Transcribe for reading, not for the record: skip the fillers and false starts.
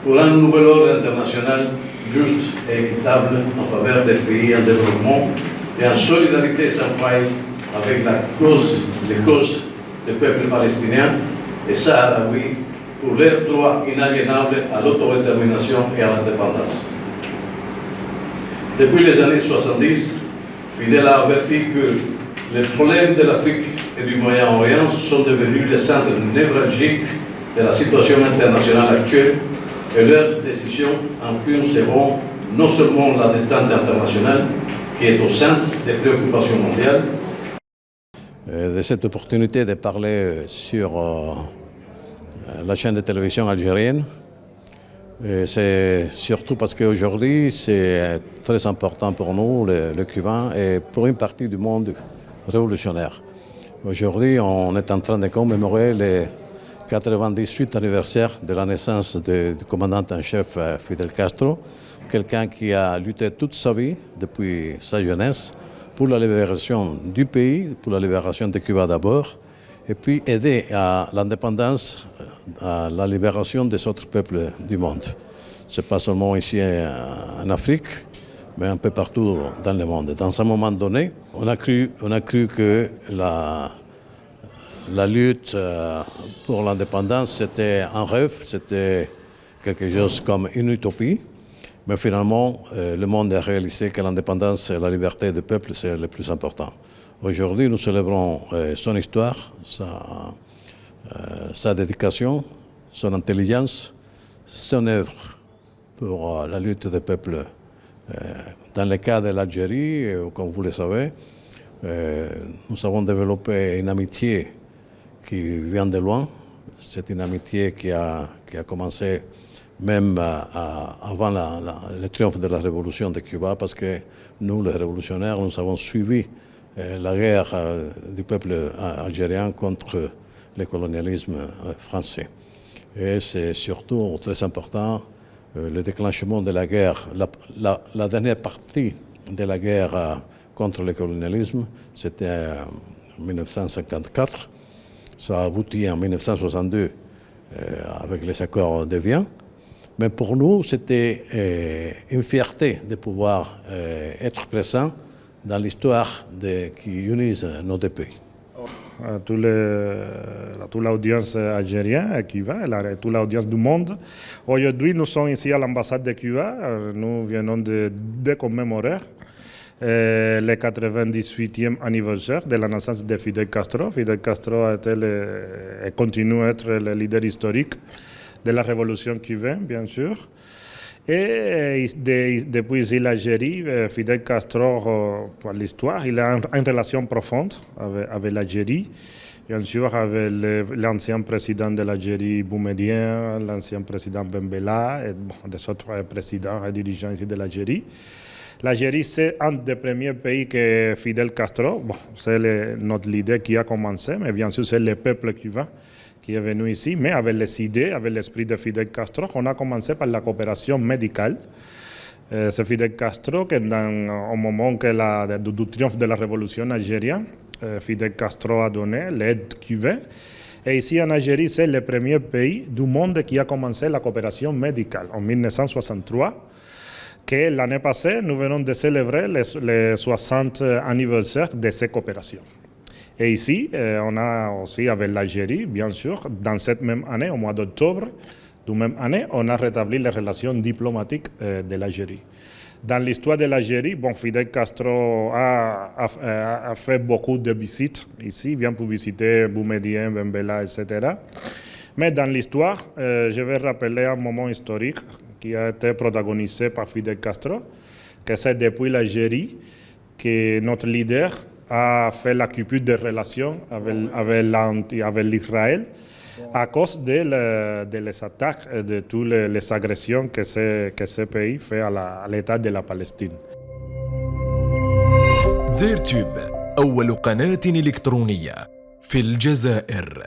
pour un nouvel ordre international juste et équitable en faveur des pays en développement et en solidarité sans faille avec les causes du peuple palestinien et sahraoui pour leur droit inaliénable à l'autodétermination et à l'indépendance. Depuis les années 70, Fidel a averti que les problèmes de l'Afrique et du Moyen-Orient sont devenus les centres névralgiques de la situation internationale actuelle et leurs décisions influenceront non seulement la détente internationale, qui est au centre des préoccupations mondiales. De cette opportunité de parler sur la chaîne de télévision algérienne, c'est surtout parce qu'aujourd'hui c'est très important pour nous, les Cubains, et pour une partie du monde révolutionnaire. Aujourd'hui, on est en train de commémorer le 98 anniversaire de la naissance du commandant en chef Fidel Castro, quelqu'un qui a lutté toute sa vie, depuis sa jeunesse, pour la libération du pays, pour la libération de Cuba d'abord, et puis aider à l'indépendance, à la libération des autres peuples du monde. Ce n'est pas seulement ici en Afrique, mais un peu partout dans le monde. Dans un moment donné, on a cru que la lutte pour l'indépendance, c'était un rêve, c'était quelque chose comme une utopie. Mais finalement, le monde a réalisé que l'indépendance et la liberté du peuple, c'est le plus important. Aujourd'hui, nous célébrons son histoire, sa dédication, son intelligence, son œuvre pour la lutte des peuples. Dans le cas de l'Algérie, comme vous le savez, nous avons développé une amitié qui vient de loin. C'est une amitié qui a commencé même avant le triomphe de la révolution de Cuba, parce que nous, les révolutionnaires, nous avons suivi la guerre du peuple algérien contre le colonialisme français. Et c'est surtout très important le déclenchement de la guerre, la dernière partie de la guerre contre le colonialisme, c'était en 1954. Ça a abouti en 1962 avec les accords de Vienne. Mais pour nous, c'était une fierté de pouvoir être présent dans l'histoire qui unit nos deux pays. À toute l'audience algérienne à Cuba, à toute l'audience du monde. Aujourd'hui, nous sommes ici à l'ambassade de Cuba. Nous venons de commémorer le 98e anniversaire de la naissance de Fidel Castro. Fidel Castro a été et continue à être le leader historique de la révolution cubaine, bien sûr. Et depuis l'Algérie, Fidel Castro, pour l'histoire, il a une relation profonde avec l'Algérie. Bien sûr, avec l'ancien président de l'Algérie, Boumediene, l'ancien président Ben Bella, et des autres présidents et dirigeants ici de l'Algérie. L'Algérie, c'est un des premiers pays que Fidel Castro, c'est notre leader qui a commencé, mais bien sûr, c'est le peuple cubain qui est venu ici, mais avec les idées, avec l'esprit de Fidel Castro, on a commencé par la coopération médicale. C'est Fidel Castro qui, au moment du triomphe de la révolution algérienne, Fidel Castro a donné l'aide cubaine. Et ici en Algérie, c'est le premier pays du monde qui a commencé la coopération médicale en 1963. Que l'année passée, nous venons de célébrer le 60 anniversaire de cette coopération. Et ici, on a aussi avec l'Algérie, bien sûr, dans cette même année, au mois d'octobre de la même année, on a rétabli les relations diplomatiques de l'Algérie. Dans l'histoire de l'Algérie, Fidel Castro a fait beaucoup de visites ici, vient pour visiter Boumediene, Ben Bella, etc. Mais dans l'histoire, je vais rappeler un moment historique qui a été protagonisé par Fidel Castro, que c'est depuis l'Algérie que notre leader a fait la coupure des relations avec l'Israël à cause de les attaques et de toutes les agressions que ce pays fait à l'État de la Palestine. زيرتوب أول قناة إلكترونية في الجزائر.